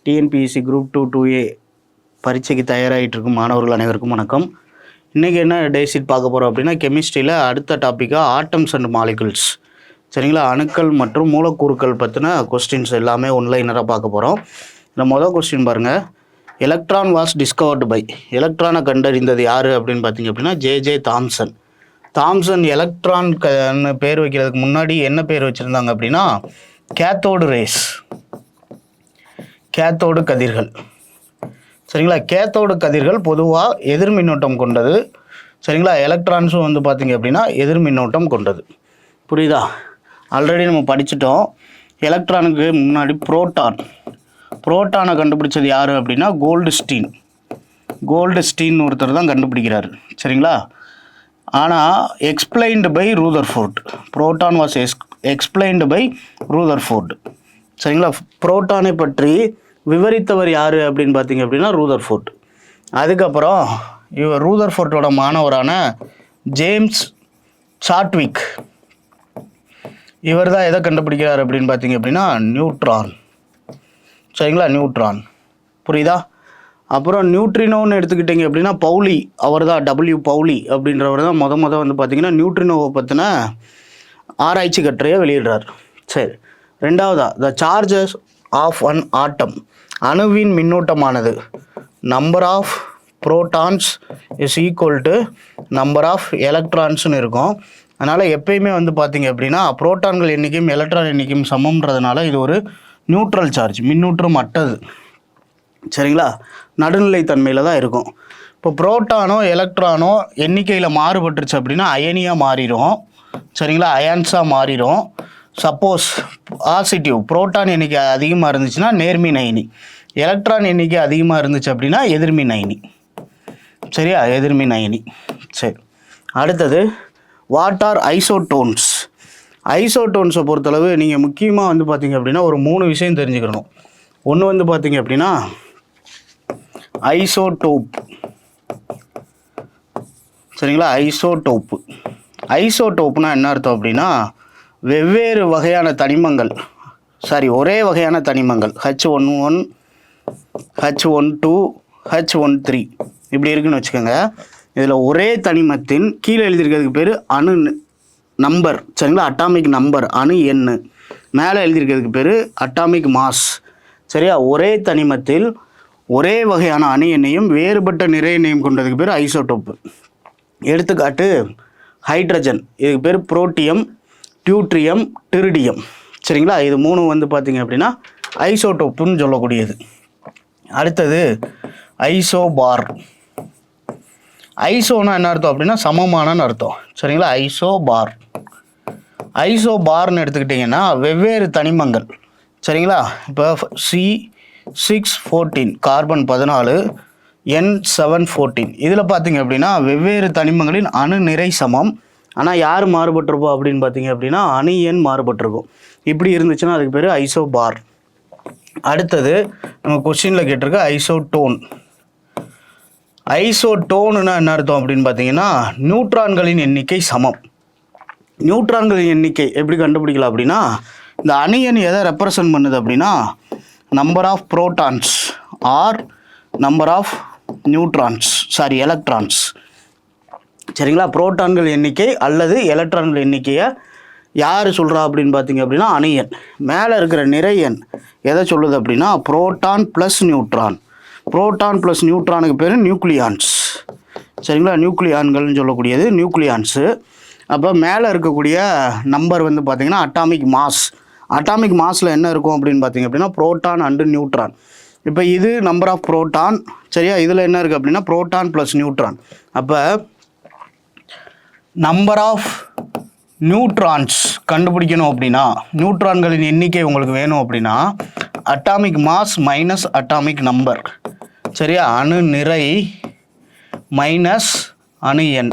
TNPSC group 2 பரீட்சைக்கு தயாராகிட்டு இருக்கும் மாணவர்கள் அனைவருக்கும் வணக்கம். இன்றைக்கி என்ன டே ஷீட் பார்க்க போகிறோம் அப்படின்னா, கெமிஸ்ட்ரியில் அடுத்த டாப்பிக்காக ஆட்டம்ஸ் அண்ட் மாலிகுல்ஸ், சரிங்களா, அணுக்கள் மற்றும் மூலக்கூறுகள் பற்றின கொஸ்டின்ஸ் எல்லாமே ஒன்லைனராக பார்க்க போகிறோம். இந்த மொதல் கொஸ்டின் பாருங்கள். எலக்ட்ரான் வாஸ் டிஸ்கவர்டு பை, எலக்ட்ரானை கண்டறிந்தது யார் அப்படின்னு பார்த்தீங்க அப்படின்னா ஜே தாம்சன். தாம்சன் எலக்ட்ரான் பேர் வைக்கிறதுக்கு முன்னாடி என்ன பேர் வச்சுருந்தாங்க அப்படின்னா கேத்தோடு ரேஸ், கேத்தோடு கதிர்கள், சரிங்களா. கேத்தோடு கதிர்கள் பொதுவாக எதிர் மின்னோட்டம் கொண்டது, சரிங்களா. எலக்ட்ரான்ஸும் வந்து பார்த்திங்க அப்படின்னா எதிர் மின்னோட்டம் கொண்டது. புரியுதா? ஆல்ரெடி நம்ம படிச்சிட்டோம். எலக்ட்ரானுக்கு முன்னாடி புரோட்டானை கண்டுபிடிச்சது யார் அப்படின்னா கோல்டு ஸ்டீன் ஒருத்தர் தான் கண்டுபிடிக்கிறாரு, சரிங்களா. ஆனால் explained by Rutherford, proton was explained by Rutherford, சரிங்களா. புரோட்டானை பற்றி விவரித்தவர் யார் அப்படின்னு பார்த்தீங்க அப்படின்னா ரூதர்ஃபோர்ட். அதுக்கப்புறம் இவர் ரூதர்ஃபோர்ட்டோட மாணவரான ஜேம்ஸ் சாட்விக், இவர் தான் எதை கண்டுபிடிக்கிறார் அப்படின்னு பார்த்தீங்க அப்படின்னா நியூட்ரான், சரிங்களா, நியூட்ரான். புரியுதா? அப்புறம் நியூட்ரினோன்னு எடுத்துக்கிட்டிங்க அப்படின்னா பவுலி, அவர் தான் பவுலி அப்படின்றவர் தான் வந்து பார்த்திங்கன்னா நியூட்ரினோவை பற்றின ஆராய்ச்சி கட்டுரையை வெளியிடுறார். சரி, ரெண்டாவதா the charges of an atom, அணுவின் மின்னோட்டமானது number of protons is equal to number of எலக்ட்ரான்ஸ்னு இருக்கும். அதனால் எப்பயுமே வந்து பார்த்திங்க அப்படின்னா புரோட்டான்கள் எண்ணிக்கையும் எலக்ட்ரான் எண்ணிக்கையும் சமம்ன்றதுனால இது ஒரு நியூட்ரல் சார்ஜ், மின்னூற்றம் அட்டது, சரிங்களா, நடுநிலை தன்மையில் தான் இருக்கும். இப்போ புரோட்டானோ எலக்ட்ரானோ எண்ணிக்கையில் மாறுபட்டுருச்சு அப்படின்னா அயனியாக மாறிடும், சரிங்களா, அயான்ஸாக மாறிடும். சப்போஸ் பாசிட்டிவ் புரோட்டான் எண்ணிக்கை அதிகமாக இருந்துச்சுன்னா நேர்மின் அயனி, எலக்ட்ரான் எண்ணிக்கை அதிகமாக இருந்துச்சு அப்படின்னா எதிர்மின் அயனி, சரியா, எதிர்மின் அயனி. சரி, அடுத்தது வாட் ஆர் ஐசோடோன்ஸ். ஐசோடோன்ஸை பொறுத்தளவு நீங்கள் முக்கியமாக வந்து பார்த்தீங்க அப்படின்னா ஒரு 3 விஷயம் தெரிஞ்சுக்கணும். ஒன்று வந்து பார்த்தீங்க அப்படின்னா ஐசோடோப், சரிங்களா, ஐசோடோப்னா என்ன அர்த்தம் அப்படின்னா வெவ்வேறு வகையான தனிமங்கள், ஒரே வகையான தனிமங்கள் H11, H12, H13 இப்படி இருக்குன்னு வச்சுக்கோங்க. இதில் ஒரே தனிமத்தின் கீழே எழுதியிருக்கிறதுக்கு பேர் அணு நம்பர், சரிங்களா, அட்டாமிக் நம்பர், அணு எண்ணு. மேலே எழுதியிருக்கிறதுக்கு பேர் அட்டாமிக் மாஸ், சரியா. ஒரே தனிமத்தில் ஒரே வகையான அணு எண்ணையும் வேறுபட்ட நிறை எண்ணையும் கொண்டதுக்கு பேர் ஐசோடோப்பு. எடுத்துக்காட்டு ஹைட்ரஜன், இதுக்கு பேர் புரோட்டியம், டியூட்ரியம், டிரிடியம், சரிங்களா. இது 3 வந்து பார்த்திங்க அப்படின்னா ஐசோடோப்புன்னு சொல்லக்கூடியது. அடுத்தது ஐசோபார். ஐசோனா என்ன அர்த்தம் அப்படின்னா சமமானன்னு அர்த்தம், சரிங்களா. ஐசோபார்னு எடுத்துக்கிட்டிங்கன்னா வெவ்வேறு தனிமங்கள், சரிங்களா. இப்போ C614 கார்பன் 14, N714 இதில் பார்த்திங்க அப்படின்னா வெவ்வேறு தனிமங்களின் அணு நிறை சமம். ஆனால் யார் மாறுபட்டிருப்போம் அப்படின்னு பார்த்தீங்க அப்படின்னா அணு எண் மாறுபட்டிருக்கும். இப்படி இருந்துச்சுன்னா அதுக்கு பேர் ஐசோபார். அடுத்தது நம்ம கொஸ்டினில் கேட்டிருக்க ஐசோடோனுன்னா என்ன அர்த்தம் அப்படின்னு பார்த்தீங்கன்னா நியூட்ரான்களின் எண்ணிக்கை சமம். நியூட்ரான்களின் எண்ணிக்கை எப்படி கண்டுபிடிக்கலாம் அப்படின்னா இந்த அணு எண் எதை ரெப்ரசன்ட் பண்ணுது அப்படின்னா number of protons or number of electrons, சரிங்களா. புரோட்டான்கள் எண்ணிக்கை அல்லது எலக்ட்ரான்கள் எண்ணிக்கையை யார் சொல்கிறா அப்படின்னு பார்த்தீங்க அப்படின்னா அணு எண். மேலே இருக்கிற நிறை எண் எதை சொல்லுது அப்படின்னா புரோட்டான் ப்ளஸ் நியூட்ரானுக்கு பேர் நியூக்ளியான்ஸ், சரிங்களா. நியூக்ளியான்கள்னு சொல்லக்கூடியது நியூக்ளியான்ஸு. அப்போ மேலே இருக்கக்கூடிய நம்பர் வந்து பார்த்திங்கன்னா அட்டாமிக் மாஸில் என்ன இருக்கும் அப்படின்னு பார்த்தீங்க அப்படின்னா புரோட்டான் அண்டு நியூட்ரான். இப்போ இது நம்பர் ஆஃப் புரோட்டான், சரியா. இதில் என்ன இருக்குது அப்படின்னா புரோட்டான் ப்ளஸ் நியூட்ரான். அப்போ நம்பர் ஆஃப் நியூட்ரான்ஸ் கண்டுபிடிக்கணும் அப்படின்னா நியூட்ரான்களின் எண்ணிக்கை உங்களுக்கு வேணும் அப்படின்னா atomic mass minus atomic number, சரியா, அணு நிறை மைனஸ் அணு எண்.